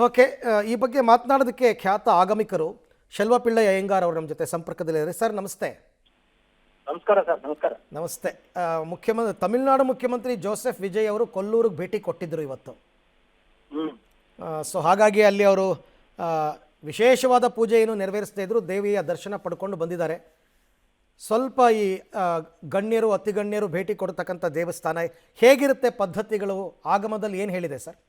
Okay, ಈ ಬಗ್ಗೆ ಮಾತನಾಡೋದಕ್ಕೆ ಖ್ಯಾತ ಆಗಮಿಕರು ಶೆಲ್ವಪಿಳ್ಳೈ ಅಯ್ಯಂಗಾರ್ ಅವರು ನಮ್ಮ ಜೊತೆ ಸಂಪರ್ಕದಲ್ಲಿದ್ದಾರೆ. ಸರ್ ನಮಸ್ತೆ. ನಮಸ್ಕಾರ ಸರ್. ನಮಸ್ಕಾರ. ನಮಸ್ತೆ. ತಮಿಳುನಾಡು ಮುಖ್ಯಮಂತ್ರಿ ಜೋಸೆಫ್ ವಿಜಯ್ ಅವರು ಕೊಲ್ಲೂರಿಗೆ ಭೇಟಿ ಕೊಟ್ಟಿದ್ದರು ಇವತ್ತು. ಸೊ ಹಾಗಾಗಿ ಅಲ್ಲಿ ಅವರು ವಿಶೇಷವಾದ ಪೂಜೆಯನ್ನು ನೆರವೇರಿಸ್ತಾ ಇದ್ರು, ದೇವಿಯ ದರ್ಶನ ಪಡ್ಕೊಂಡು ಬಂದಿದ್ದಾರೆ. ಸ್ವಲ್ಪ ಈ ಗಣ್ಯರು ಅತಿಗಣ್ಯರು ಭೇಟಿ ಕೊಡ್ತಕ್ಕಂಥ ದೇವಸ್ಥಾನ ಹೇಗಿರುತ್ತೆ, ಪದ್ಧತಿಗಳು ಆಗಮದಲ್ಲಿ ಏನು ಹೇಳಿದೆ ಸರ್?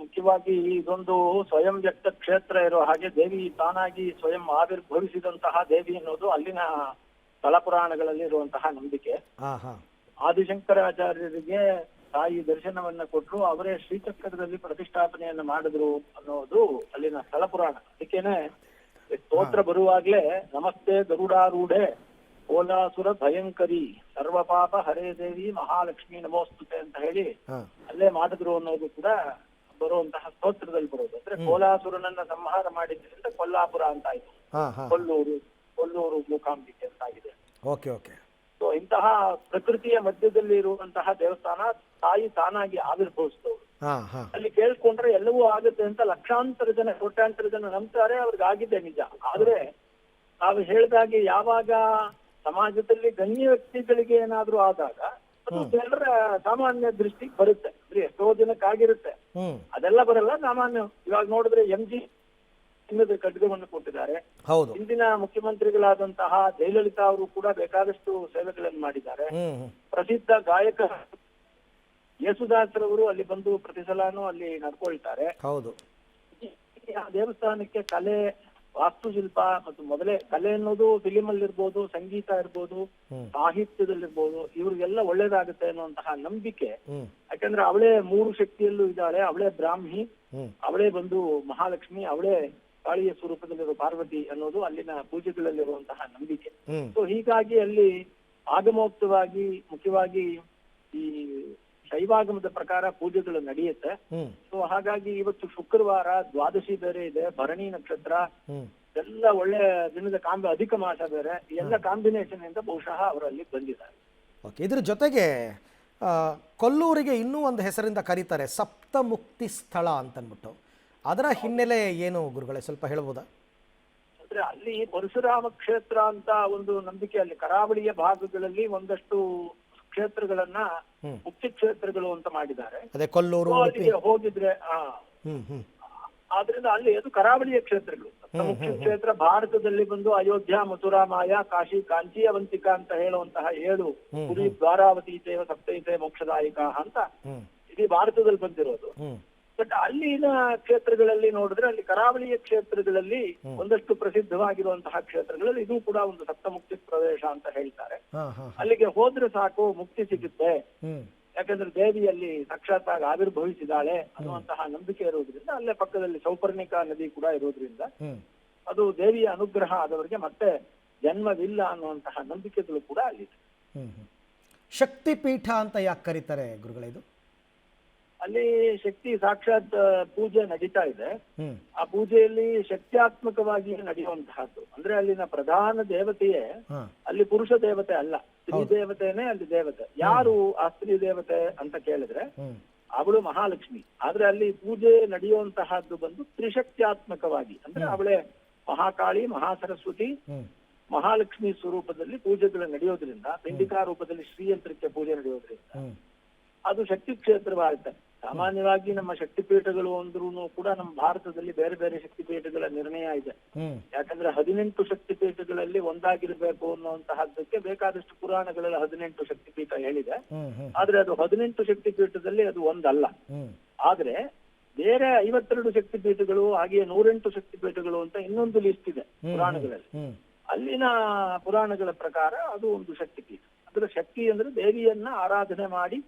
ಮುಖ್ಯವಾಗಿ ಇದೊಂದು ಸ್ವಯಂ ವ್ಯಕ್ತ ಕ್ಷೇತ್ರ ಇರೋ ಹಾಗೆ ದೇವಿ ತಾನಾಗಿ ಸ್ವಯಂ ಆವಿರ್ಭವಿಸಿದಂತಹ ದೇವಿ ಅನ್ನೋದು ಅಲ್ಲಿನ ಸ್ಥಳ ಪುರಾಣಗಳಲ್ಲಿ ಇರುವಂತಹ ನಂಬಿಕೆ. ಆದಿಶಂಕರಾಚಾರ್ಯರಿಗೆ ತಾಯಿ ದರ್ಶನವನ್ನ ಕೊಟ್ಟರು, ಅವರೇ ಶ್ರೀಚಕ್ರದಲ್ಲಿ ಪ್ರತಿಷ್ಠಾಪನೆಯನ್ನ ಮಾಡಿದ್ರು ಅನ್ನೋದು ಅಲ್ಲಿನ ಸ್ಥಳ ಪುರಾಣ. ಅದಕ್ಕೇನೆ ಸ್ತೋತ್ರ ಬರುವಾಗ್ಲೇ ನಮಸ್ತೆ ಗರುಡಾರೂಢೆ ಕೋಲಾಸುರ ಭಯಂಕರಿ ಸರ್ವಪಾಪ ಹರೇ ದೇವಿ ಮಹಾಲಕ್ಷ್ಮಿ ನಮೋಸ್ತುತೆ ಅಂತ ಹೇಳಿ ಅಲ್ಲೇ ಮಾಡಿದ್ರು ಅನ್ನೋದು ಕೂಡ ಬರುವಂತಹ ಸ್ತೋತ್ರದಲ್ಲಿ ಬರೋದು. ಅಂದ್ರೆ ಕೋಲಾಸುರನನ್ನ ಸಂಹಾರ ಮಾಡಿದ್ರಿಂದ ಕೊಲ್ಲಾಪುರ ಅಂತ ಆಯ್ತು, ಕೊಲ್ಲೂರು ಮೂಕಾಂಬಿಕೆ ಅಂತ ಆಗಿದೆ. ಸೊ ಇಂತಹ ಪ್ರಕೃತಿಯ ಮಧ್ಯದಲ್ಲಿ ಇರುವಂತಹ ದೇವಸ್ಥಾನ ತಾಯಿ ತಾನಾಗಿ ಆವಿರ್ಭವಿಸಿದವರು. ಅಲ್ಲಿ ಕೇಳ್ಕೊಂಡ್ರೆ ಎಲ್ಲವೂ ಆಗುತ್ತೆ ಅಂತ ಲಕ್ಷಾಂತರ ಜನ ಕೋಟ್ಯಾಂತರ ಜನ ನಂಬ್ತಾರೆ. ಅವ್ರಿಗೆ ಆಗಿದೆ ನಿಜ. ಆದ್ರೆ ನಾವು ಹೇಳಿದಾಗೆ ಯಾವಾಗ ಸಮಾಜದಲ್ಲಿ ಗಣ್ಯ ವ್ಯಕ್ತಿಗಳಿಗೆ ಏನಾದ್ರೂ ಆದಾಗ ಅದು ಜನರ ಸಾಮಾನ್ಯ ದೃಷ್ಟಿಗೆ ಬರುತ್ತೆ. ಎಷ್ಟೋ ಜನಕ್ಕಾಗಿರುತ್ತೆ, ಅದೆಲ್ಲ ಬರಲ್ಲ. ಸಾಮಾನ್ಯ ಇವಾಗ ನೋಡಿದ್ರೆ MG ಚಿನ್ನದ ಖಡ್ಗವನ್ನು ಕೊಟ್ಟಿದ್ದಾರೆ. ಹಿಂದಿನ ಮುಖ್ಯಮಂತ್ರಿಗಳಾದಂತಹ ಜಯಲಲಿತಾ ಅವರು ಕೂಡ ಬೇಕಾದಷ್ಟು ಸೇವೆಗಳನ್ನು ಮಾಡಿದ್ದಾರೆ. ಪ್ರಸಿದ್ಧ ಗಾಯಕ ಯೇಸುದಾಸರವರು ಅಲ್ಲಿ ಬಂದು ಪ್ರತಿ ಸಲಾನು ಅಲ್ಲಿ ನಡ್ಕೊಳ್ತಾರೆ. ಆ ದೇವಸ್ಥಾನಕ್ಕೆ ಕಲೆ, ವಾಸ್ತುಶಿಲ್ಪ ಮತ್ತು ಮೊದಲೇ ಕಲೆ ಅನ್ನೋದು ಫಿಲಿಮ್ ಅಲ್ಲಿ ಇರ್ಬೋದು, ಸಂಗೀತ ಇರ್ಬೋದು, ಸಾಹಿತ್ಯದಲ್ಲಿರ್ಬೋದು, ಇವ್ರಿಗೆಲ್ಲ ಒಳ್ಳೇದಾಗುತ್ತೆ ಅನ್ನುವಂತಹ ನಂಬಿಕೆ. ಯಾಕಂದ್ರೆ ಅವಳೇ 3 ಶಕ್ತಿಯಲ್ಲೂ ಇದ್ದಾಳೆ. ಅವಳೇ ಬ್ರಾಹ್ಮಿ, ಅವಳೇ ಬಂದು ಮಹಾಲಕ್ಷ್ಮಿ, ಅವಳೇ ಕಾಳಿಯ ಸ್ವರೂಪದಲ್ಲಿರೋ ಪಾರ್ವತಿ ಅನ್ನೋದು ಅಲ್ಲಿನ ಪೂಜೆಗಳಲ್ಲಿರುವಂತಹ ನಂಬಿಕೆ. ಸೊ ಹೀಗಾಗಿ ಅಲ್ಲಿ ಆಗಮೋಕ್ತವಾಗಿ ಮುಖ್ಯವಾಗಿ ಈ ಶೈವಾಗಮದ ಪ್ರಕಾರ ಪೂಜೆಗಳು ನಡೆಯುತ್ತೆ. ಸೊ ಹಾಗಾಗಿ ಇವತ್ತು ಶುಕ್ರವಾರ, ದ್ವಾದಶಿ ಬೇರೆ ಇದೆ, ಭರಣಿ ನಕ್ಷತ್ರ, ಎಲ್ಲ ಒಳ್ಳೆ ದಿನದ ಅಧಿಕ ಮಾಸ ಬೇರೆ, ಎಲ್ಲ ಕಾಂಬಿನೇಷನ್ ಇಂದ ಬಹುಶಃ ಅವರಲ್ಲಿ ಬಂದಿದ್ದಾರೆ. ಇದ್ರ ಜೊತೆಗೆ ಕೊಲ್ಲೂರಿಗೆ ಇನ್ನೂ ಒಂದು ಹೆಸರಿಂದ ಕರೀತಾರೆ, ಸಪ್ತಮುಕ್ತಿ ಸ್ಥಳ ಅಂತನ್ಬಿಟ್ಟು. ಅದರ ಹಿನ್ನೆಲೆ ಏನು ಗುರುಗಳೇ, ಸ್ವಲ್ಪ ಹೇಳ್ಬೋದಾ? ಅಂದ್ರೆ ಅಲ್ಲಿ ಪರಶುರಾಮ ಕ್ಷೇತ್ರ ಅಂತ ಒಂದು ನಂಬಿಕೆ. ಅಲ್ಲಿ ಕರಾವಳಿಯ ಭಾಗಗಳಲ್ಲಿ ಒಂದಷ್ಟು ಕ್ಷೇತ್ರಗಳನ್ನ ಮುಖ್ಯ ಕ್ಷೇತ್ರಗಳು ಅಂತ ಮಾಡಿದ್ದಾರೆ. ಅಲ್ಲಿಗೆ ಹೋಗಿದ್ರೆ ಆದ್ರಿಂದ ಅಲ್ಲಿ ಅದು ಕರಾವಳಿಯ ಕ್ಷೇತ್ರಗಳು. ಮುಖ್ಯ ಕ್ಷೇತ್ರ ಭಾರತದಲ್ಲಿ ಬಂದು ಅಯೋಧ್ಯ, ಮಥುರಾ, ಮಾಯಾ, ಕಾಶಿ, ಕಾಂಚಿ, ಅವಂತಿಕಾ ಅಂತ ಹೇಳುವಂತಹ 7 ಪುರಿ, ದ್ವಾರಾವತಿ ಚೈವ ಸಪ್ತೈತೆ ಮೋಕ್ಷದಾಯಿಕ ಅಂತ ಇಡೀ ಭಾರತದಲ್ಲಿ ಬಂದಿರೋದು. ಬಟ್ ಅಲ್ಲಿನ ಕ್ಷೇತ್ರಗಳಲ್ಲಿ ನೋಡಿದ್ರೆ ಅಲ್ಲಿ ಕರಾವಳಿಯ ಕ್ಷೇತ್ರಗಳಲ್ಲಿ ಒಂದಷ್ಟು ಪ್ರಸಿದ್ಧವಾಗಿರುವಂತಹ ಕ್ಷೇತ್ರಗಳಲ್ಲಿ ಇದು ಕೂಡ ಒಂದು ಸಪ್ತಮುಕ್ತಿ ಪ್ರದೇಶ ಅಂತ ಹೇಳ್ತಾರೆ. ಅಲ್ಲಿಗೆ ಹೋದ್ರೆ ಸಾಕು ಮುಕ್ತಿ ಸಿಗುತ್ತೆ, ಯಾಕಂದ್ರೆ ದೇವಿಯಲ್ಲಿ ಸಾಕ್ಷಾತ್ತಾಗಿ ಆವಿರ್ಭವಿಸಿದಾಳೆ ಅನ್ನುವಂತಹ ನಂಬಿಕೆ ಇರೋದ್ರಿಂದ ಅಲ್ಲೇ ಪಕ್ಕದಲ್ಲಿ ಸೌಪರ್ಣಿಕಾ ನದಿ ಕೂಡ ಇರೋದ್ರಿಂದ ಅದು ದೇವಿಯ ಅನುಗ್ರಹ ಆದವರಿಗೆ ಮತ್ತೆ ಜನ್ಮವಿಲ್ಲ ಅನ್ನುವಂತಹ ನಂಬಿಕೆಗಳು ಕೂಡ ಅಲ್ಲಿದೆ. ಶಕ್ತಿಪೀಠ ಅಂತ ಯಾಕೆ ಕರೀತಾರೆ ಗುರುಗಳೇ? ಇದು ಅಲ್ಲಿ ಶಕ್ತಿ ಸಾಕ್ಷಾತ್ ಪೂಜೆ ನಡೀತಾ ಇದೆ. ಆ ಪೂಜೆಯಲ್ಲಿ ಶಕ್ತ್ಯಾತ್ಮಕವಾಗಿ ನಡೆಯುವಂತಹದ್ದು. ಅಂದ್ರೆ ಅಲ್ಲಿನ ಪ್ರಧಾನ ದೇವತೆಯೇ ಅಲ್ಲಿ ಪುರುಷ ದೇವತೆ ಅಲ್ಲ, ಸ್ತ್ರೀ ದೇವತೆನೇ ಅಲ್ಲಿ ದೇವತೆ. ಯಾರು ಆ ಸ್ತ್ರೀ ದೇವತೆ ಅಂತ ಕೇಳಿದ್ರೆ ಅವಳು ಮಹಾಲಕ್ಷ್ಮಿ. ಆದ್ರೆ ಅಲ್ಲಿ ಪೂಜೆ ನಡೆಯುವಂತಹದ್ದು ಬಂದು ತ್ರಿಶಕ್ತ್ಯಾತ್ಮಕವಾಗಿ. ಅಂದ್ರೆ ಅವಳೇ ಮಹಾಕಾಳಿ, ಮಹಾಸರಸ್ವತಿ, ಮಹಾಲಕ್ಷ್ಮಿ ಸ್ವರೂಪದಲ್ಲಿ ಪೂಜೆಗಳು ನಡೆಯೋದ್ರಿಂದ, ಪಿಂಡಿಕಾ ರೂಪದಲ್ಲಿ ಶ್ರೀಯಂತ್ರಕ್ಕೆ ಪೂಜೆ ನಡೆಯೋದ್ರಿಂದ ಅದು ಶಕ್ತಿ ಕ್ಷೇತ್ರವಾಗುತ್ತೆ. ಸಾಮಾನ್ಯವಾಗಿ ನಮ್ಮ ಶಕ್ತಿಪೀಠಗಳು ಅಂದ್ರೂ ಕೂಡ ನಮ್ಮ ಭಾರತದಲ್ಲಿ ಬೇರೆ ಬೇರೆ ಶಕ್ತಿಪೀಠಗಳ ನಿರ್ಣಯ ಇದೆ. ಯಾಕಂದ್ರೆ 18 ಶಕ್ತಿಪೀಠಗಳಲ್ಲಿ ಒಂದಾಗಿರ್ಬೇಕು ಅನ್ನುವಂತಹದ್ದಕ್ಕೆ ಬೇಕಾದಷ್ಟು ಪುರಾಣಗಳಲ್ಲಿ 18 ಶಕ್ತಿಪೀಠ ಹೇಳಿದೆ. ಆದ್ರೆ ಅದು 18 ಶಕ್ತಿಪೀಠದಲ್ಲಿ ಅದು ಒಂದಲ್ಲ. ಆದ್ರೆ ಬೇರೆ 52 ಶಕ್ತಿಪೀಠಗಳು, ಹಾಗೆಯೇ 108 ಶಕ್ತಿಪೀಠಗಳು ಅಂತ ಇನ್ನೊಂದು ಲಿಸ್ಟ್ ಇದೆ ಪುರಾಣಗಳಲ್ಲಿ. ಅಲ್ಲಿನ ಪುರಾಣಗಳ ಪ್ರಕಾರ ಅದು ಒಂದು ಶಕ್ತಿಪೀಠ. ಅದರ ಶಕ್ತಿ ಅಂದ್ರೆ ದೇವಿಯನ್ನ ಆರಾಧನೆ ಮಾಡಿ,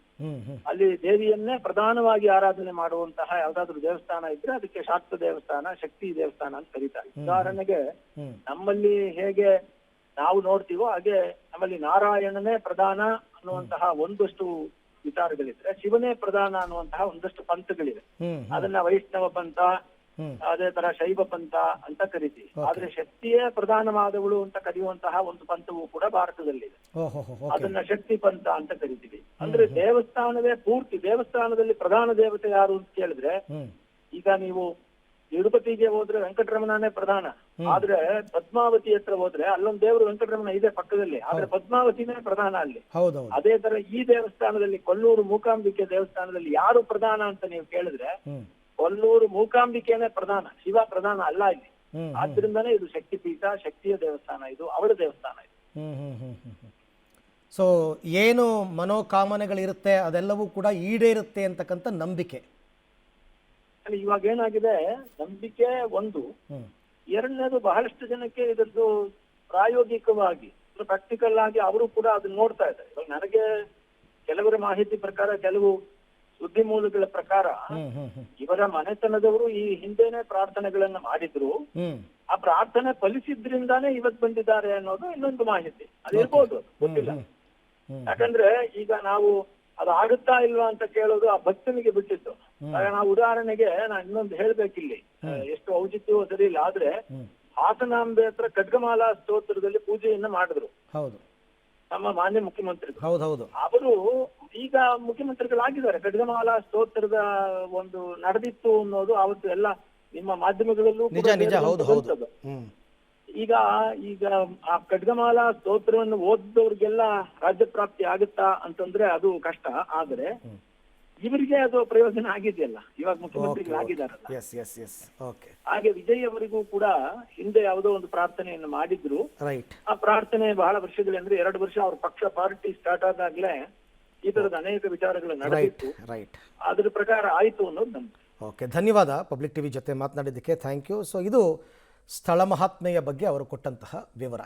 ಅಲ್ಲಿ ದೇವಿಯನ್ನೇ ಪ್ರಧಾನವಾಗಿ ಆರಾಧನೆ ಮಾಡುವಂತಹ ಯಾವ್ದಾದ್ರು ದೇವಸ್ಥಾನ ಇದ್ರೆ ಅದಕ್ಕೆ ಶಾಕ್ತ ದೇವಸ್ಥಾನ, ಶಕ್ತಿ ದೇವಸ್ಥಾನ ಅಂತ ಕರೀತಾರೆ. ಉದಾಹರಣೆಗೆ ನಮ್ಮಲ್ಲಿ ಹೇಗೆ ನಾವು ನೋಡ್ತೀವೋ ಹಾಗೆ ನಮ್ಮಲ್ಲಿ ನಾರಾಯಣನೇ ಪ್ರಧಾನ ಅನ್ನುವಂತಹ ಒಂದಷ್ಟು ವಿಚಾರಗಳಿದ್ರೆ, ಶಿವನೇ ಪ್ರಧಾನ ಅನ್ನುವಂತಹ ಒಂದಷ್ಟು ಪಂಥಗಳಿವೆ. ಅದನ್ನ ವೈಷ್ಣವ ಪಂಥ, ಅದೇ ತರ ಶೈವ ಪಂಥ ಅಂತ ಕರಿತೀವಿ. ಆದ್ರೆ ಶಕ್ತಿಯೇ ಪ್ರಧಾನವಾದವಳು ಅಂತ ಕರೆಯುವಂತಹ ಒಂದು ಪಂಥವು ಕೂಡ ಭಾರತದಲ್ಲಿದೆ. ಅದನ್ನ ಶಕ್ತಿ ಪಂಥ ಅಂತ ಕರಿತೀವಿ. ಅಂದ್ರೆ ದೇವಸ್ಥಾನವೇ ಪೂರ್ತಿ, ದೇವಸ್ಥಾನದಲ್ಲಿ ಪ್ರಧಾನ ದೇವತೆ ಯಾರು ಅಂತ ಕೇಳಿದ್ರೆ ಈಗ ನೀವು ತಿರುಪತಿಗೆ ಹೋದ್ರೆ ವೆಂಕಟರಮಣನೇ ಪ್ರಧಾನ, ಆದ್ರೆ ಪದ್ಮಾವತಿ ಹತ್ರ ಹೋದ್ರೆ ಅಲ್ಲೊಂದು ದೇವರು ವೆಂಕಟರಮಣ ಇದೆ ಪಕ್ಕದಲ್ಲಿ, ಆದ್ರೆ ಪದ್ಮಾವತಿನೇ ಪ್ರಧಾನ ಅಲ್ಲಿ. ಹೌದೌದು. ಅದೇ ತರ ಈ ದೇವಸ್ಥಾನದಲ್ಲಿ ಕೊಲ್ಲೂರು ಮೂಕಾಂಬಿಕೆ ದೇವಸ್ಥಾನದಲ್ಲಿ ಯಾರು ಪ್ರಧಾನ ಅಂತ ನೀವು ಕೇಳಿದ್ರೆ ಕೊಲ್ಲೂರು ಮೂಕಾಂಬಿಕೆನೇ ಪ್ರಧಾನ, ಶಿವ ಪ್ರಧಾನ ಅಲ್ಲ ಇಲ್ಲಿ. ಆದ್ರಿಂದಾನೇ ಇದು ಶಕ್ತಿ ಪೀಠ, ಶಕ್ತಿಯ ದೇವಸ್ಥಾನ, ಇದು ಅವಳ ದೇವಸ್ಥಾನ ಇದು. ಸೊ ಏನು ಮನೋಕಾಮನೆಗಳಿರುತ್ತೆ ಅದೆಲ್ಲವೂ ಕೂಡ ಈಡೇರುತ್ತೆ ಅಂತಕ್ಕಂಥ ನಂಬಿಕೆ. ಅಲ್ಲಿ ಇವಾಗ ಏನಾಗಿದೆ, ನಂಬಿಕೆ ಒಂದು, ಎರಡನೇದು ಬಹಳಷ್ಟು ಜನಕ್ಕೆ ಇದರದ್ದು ಪ್ರಾಯೋಗಿಕವಾಗಿ ಪ್ರಾಕ್ಟಿಕಲ್ ಆಗಿ ಅವರು ಕೂಡ ಅದನ್ನ ನೋಡ್ತಾ ಇದ್ದಾರೆ. ಇವಾಗ ನನಗೆ ಕೆಲವರ ಮಾಹಿತಿ ಪ್ರಕಾರ, ಕೆಲವು ಸುದ್ದಿ ಮೂಲಗಳ ಪ್ರಕಾರ ಇವರ ಮನೆತನದವರು ಈ ಹಿಂದೆನೆ ಪ್ರಾರ್ಥನೆಗಳನ್ನ ಮಾಡಿದ್ರು, ಆ ಪ್ರಾರ್ಥನೆ ಫಲಿಸಿದ್ರಿಂದಾನೇ ಇವತ್ತು ಬಂದಿದ್ದಾರೆ ಅನ್ನೋದು ಇನ್ನೊಂದು ಮಾಹಿತಿ. ಅದಿರ್ಬೋದು, ಗೊತ್ತಿಲ್ಲ. ಯಾಕಂದ್ರೆ ಈಗ ನಾವು ಅದು ಆಗುತ್ತಾ ಇಲ್ವಾ ಅಂತ ಕೇಳೋದು ಆ ಭಕ್ತನಿಗೆ ಬಿಟ್ಟಿದ್ದು. ನಾವು ಉದಾಹರಣೆಗೆ ನಾನು ಇನ್ನೊಂದು ಹೇಳ್ಬೇಕಿಲ್ಲಿ, ಎಷ್ಟು ಔಚಿತ್ಯವೋ ಸರಿ ಇಲ್ಲ, ಆದ್ರೆ ಹಾಸನಾಂಬೆ ಹತ್ರ ಖಡ್ಗಮಾಲಾ ಸ್ತೋತ್ರದಲ್ಲಿ ಪೂಜೆಯನ್ನ ಮಾಡಿದ್ರು ನಮ್ಮ ಮಾನ್ಯ ಮುಖ್ಯಮಂತ್ರಿಗಳು. ಅವರು ಈಗ ಮುಖ್ಯಮಂತ್ರಿಗಳಾಗಿದ್ದಾರೆ. ಖಡ್ಗಮಾಲಾ ಸ್ತೋತ್ರದ ಒಂದು ನಡೆದಿತ್ತು ಅನ್ನೋದು ಅವತ್ತು ಎಲ್ಲ ನಿಮ್ಮ ಮಾಧ್ಯಮಗಳಲ್ಲೂ ಈಗ ಆ ಖಡ್ಗಮಾಲಾ ಸ್ತೋತ್ರವನ್ನು ಓದಿದವ್ರಿಗೆಲ್ಲ ರಾಜ್ಯ ಪ್ರಾಪ್ತಿ ಆಗುತ್ತಾ ಅಂತಂದ್ರೆ ಅದು ಕಷ್ಟ. ಆದ್ರೆ ಇವರಿಗೆ ಅದು ಪ್ರಯೋಜನ ಆಗಿದೆಯಲ್ಲ, ಇವಾಗ ಮುಖ್ಯಮಂತ್ರಿಗಳಾಗಿದ್ದಾರಲ್ಲ. ಹಾಗೆ ವಿಜಯ್ ಅವರಿಗೂ ಕೂಡ ಹಿಂದೆ ಯಾವುದೋ ಒಂದು ಪ್ರಾರ್ಥನೆಯನ್ನು ಮಾಡಿದ್ರು. ಆ ಪ್ರಾರ್ಥನೆ ಬಹಳ ವರ್ಷಗಳಂದ್ರೆ 2 ವರ್ಷ ಅವ್ರ ಪಕ್ಷ ಪಾರ್ಟಿ ಸ್ಟಾರ್ಟ್ ಆದಾಗ್ಲೇ ಈ ತರದ ಅನೇಕ ವಿಚಾರಗಳು ನಡೆದಿತ್ತು. ಅದ್ರ ಪ್ರಕಾರ ಆಯ್ತು ಅನ್ನೋದು ನಮ್ಗೆ. ಓಕೆ, ಧನ್ಯವಾದ ಪಬ್ಲಿಕ್ ಟಿವಿ ಜೊತೆ ಮಾತನಾಡಿದ್ದಕ್ಕೆ, ಥ್ಯಾಂಕ್ ಯು. ಸೊ ಇದು ಸ್ಥಳ ಮಹಾತ್ಮೆಯ ಬಗ್ಗೆ ಅವರು ಕೊಟ್ಟಂತಹ ವಿವರ.